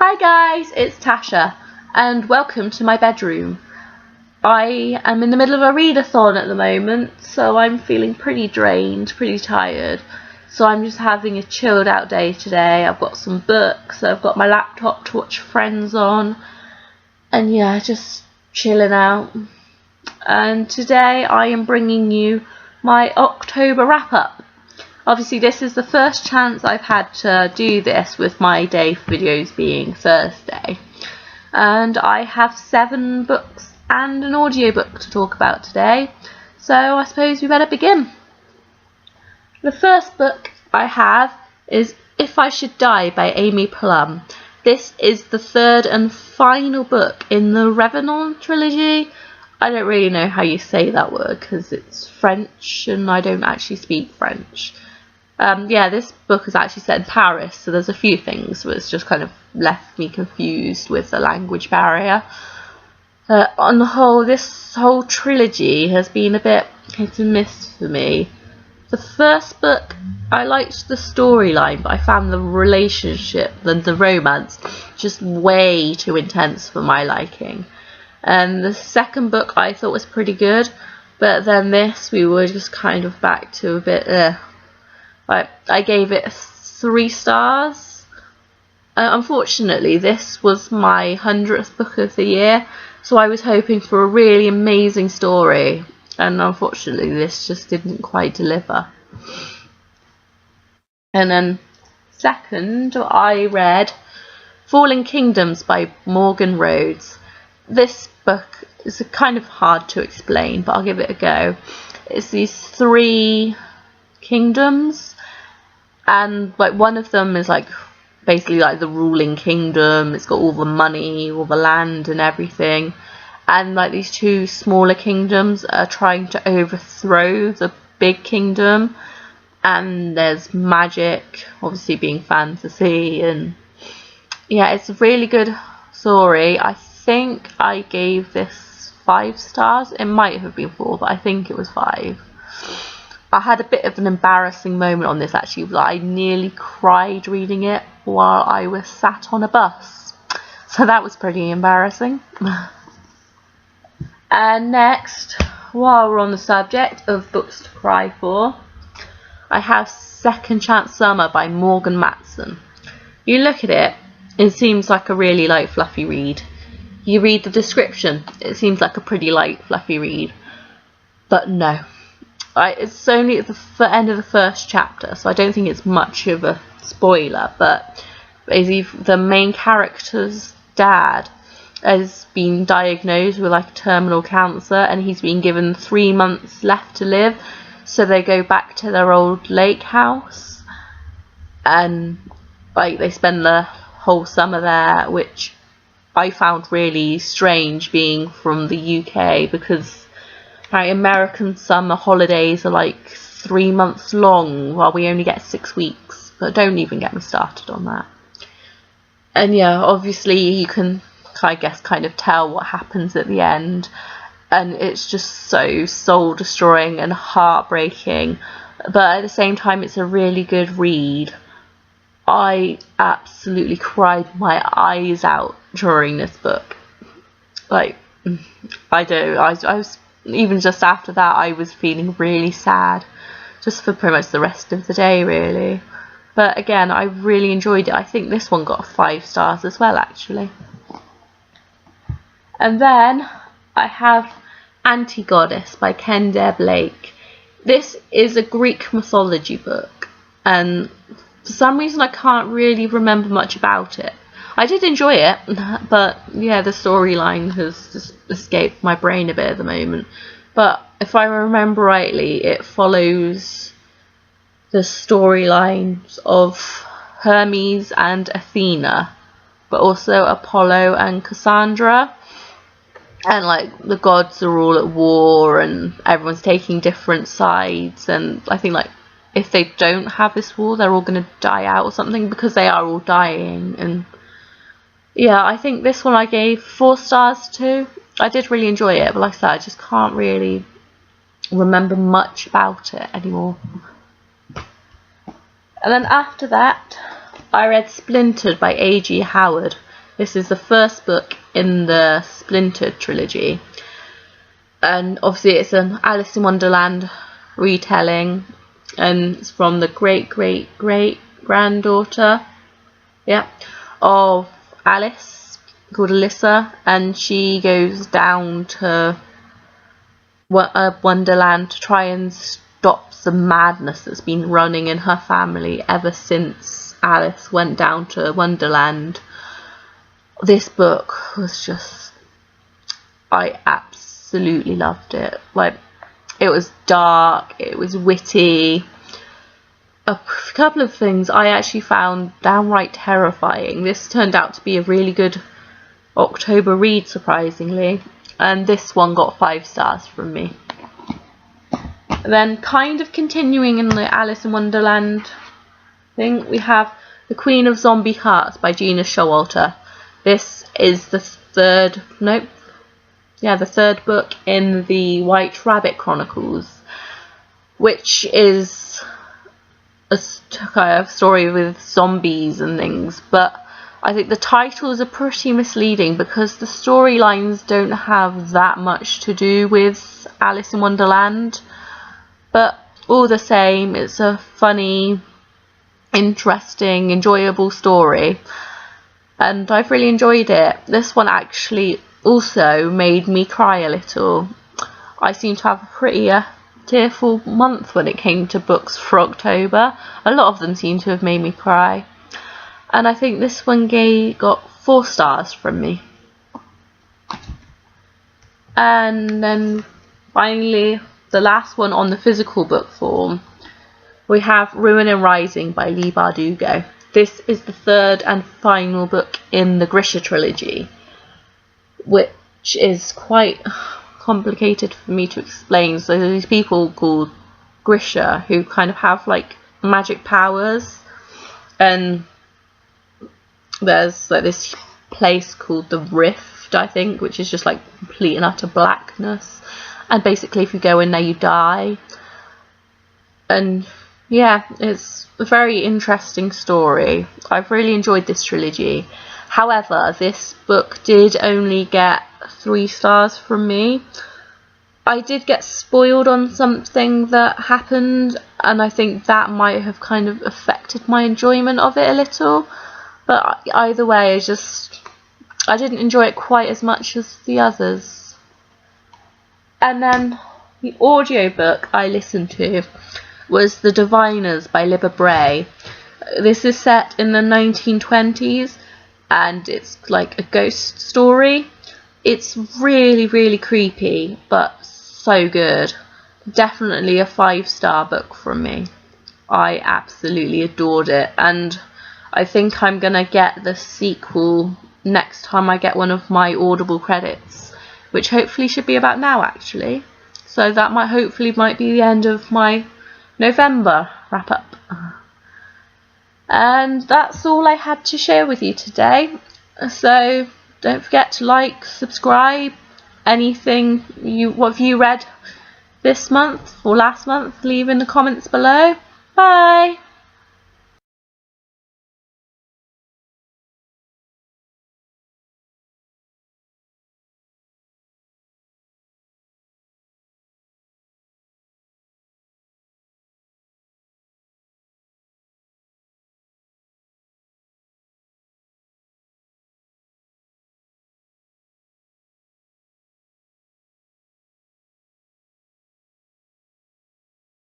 Hi guys, it's Tasha and welcome to my bedroom. I am in the middle of a readathon at the moment, so I'm feeling pretty drained, pretty tired. So I'm just having a chilled out day today. I've got some books, I've got my laptop to watch Friends on, and yeah, just chilling out. And today I am bringing you my October wrap up. Obviously this is the first chance I've had to do this with my day videos being Thursday, and I have 7 books and an audiobook to talk about today, so I suppose we better begin. The first book I have is If I Should Die by Amy Plum. This is the 3rd and final book in the Revenant trilogy. I don't really know how you say that word because it's French and I don't actually speak French. Yeah, this book is actually set in Paris, so there's a few things which just kind of left me confused with the language barrier. On the whole, this whole trilogy has been a bit hit and miss for me. The first book, I liked the storyline, but I found the relationship and the romance just way too intense for my liking. And the second book I thought was pretty good, but then this we were just kind of back to a bit I gave it 3 stars. Unfortunately, this was my 100th book of the year, so I was hoping for a really amazing story, and unfortunately this just didn't quite deliver. And then second, I read Fallen Kingdoms by Morgan Rhodes. This book is kind of hard to explain, but I'll give it a go. It's these 3 kingdoms, and like one of them is like basically like the ruling kingdom. It's got all the money, all the land and everything, and like these 2 smaller kingdoms are trying to overthrow the big kingdom, and there's magic, obviously being fantasy, and yeah, it's a really good story. I think I gave this 5 stars. It might have been 4, but I think it was 5. I had a bit of an embarrassing moment on this actually, but I nearly cried reading it while I was sat on a bus. So that was pretty embarrassing. And next, while we're on the subject of books to cry for, I have Second Chance Summer by Morgan Matson. You look at it, it seems like a really light fluffy read. You read the description, it seems like a pretty light fluffy read. But no. It's only at the end of the first chapter, so I don't think it's much of a spoiler, but basically the main character's dad has been diagnosed with like terminal cancer, and he's been given 3 months left to live, so they go back to their old lake house, and like they spend the whole summer there, which I found really strange being from the UK, because American summer holidays are like 3 months long while we only get 6 weeks, but don't even get me started on that. And yeah, obviously you can, I guess, kind of tell what happens at the end, and it's just so soul destroying and heartbreaking, but at the same time it's a really good read. I absolutely cried my eyes out during this book. Like, I was, even just after that, I was feeling really sad, just for pretty much the rest of the day, really. But again, I really enjoyed it. I think this one got 5 stars as well, actually. And then I have Antigoddess by Kendare Blake. This is a Greek mythology book, and for some reason I can't really remember much about it. I did enjoy it, but yeah, the storyline has just escaped my brain a bit at the moment. But if I remember rightly, it follows the storylines of Hermes and Athena, but also Apollo and Cassandra. And like the gods are all at war and everyone's taking different sides, and I think like if they don't have this war, they're all going to die out or something, because they are all dying. And yeah, I think this one I gave 4 stars to. I did really enjoy it, but like I said, I just can't really remember much about it anymore. And then after that, I read Splintered by A.G. Howard. This is the first book in the Splintered trilogy, and obviously it's an Alice in Wonderland retelling, and it's from the great granddaughter of Alice, called Alyssa, and she goes down to Wonderland to try and stop the madness that's been running in her family ever since Alice went down to Wonderland. This book was just, I absolutely loved it. Like, it was dark, it was witty. A couple of things I actually found downright terrifying. This turned out to be a really good October read, surprisingly, and this one got 5 stars from me. Then, kind of continuing in the Alice in Wonderland thing, we have The Queen of Zombie Hearts by Gina Showalter. This is the third book in the White Rabbit Chronicles, which is a kind of story with zombies and things, but I think the titles are pretty misleading because the storylines don't have that much to do with Alice in Wonderland, but all the same, it's a funny, interesting, enjoyable story, and I've really enjoyed it. This one actually also made me cry a little. I seem to have a pretty tearful month when it came to books for October. A lot of them seem to have made me cry, and I think this one got 4 stars from me. And then finally, the last one on the physical book form, we have Ruin and Rising by Leigh Bardugo. This is the third and final book in the Grisha trilogy, which is quite complicated for me to explain. So there's these people called Grisha who kind of have like magic powers, and there's like this place called the Rift, I think, which is just like complete and utter blackness, and basically if you go in there you die. And yeah, it's a very interesting story. I've really enjoyed this trilogy. However, this book did only get 3 stars from me. I did get spoiled on something that happened, and I think that might have kind of affected my enjoyment of it a little. But either way, I didn't enjoy it quite as much as the others. And then the audiobook I listened to was The Diviners by Libba Bray. This is set in the 1920s, and it's like a ghost story. It's really, really creepy, but so good. Definitely a 5-star book from me. I absolutely adored it, and I think I'm gonna get the sequel next time I get one of my Audible credits, which hopefully should be about now actually. So that might be the end of my November wrap up. And that's all I had to share with you today. So don't forget to like, subscribe, what have you read this month or last month, leave in the comments below. Bye!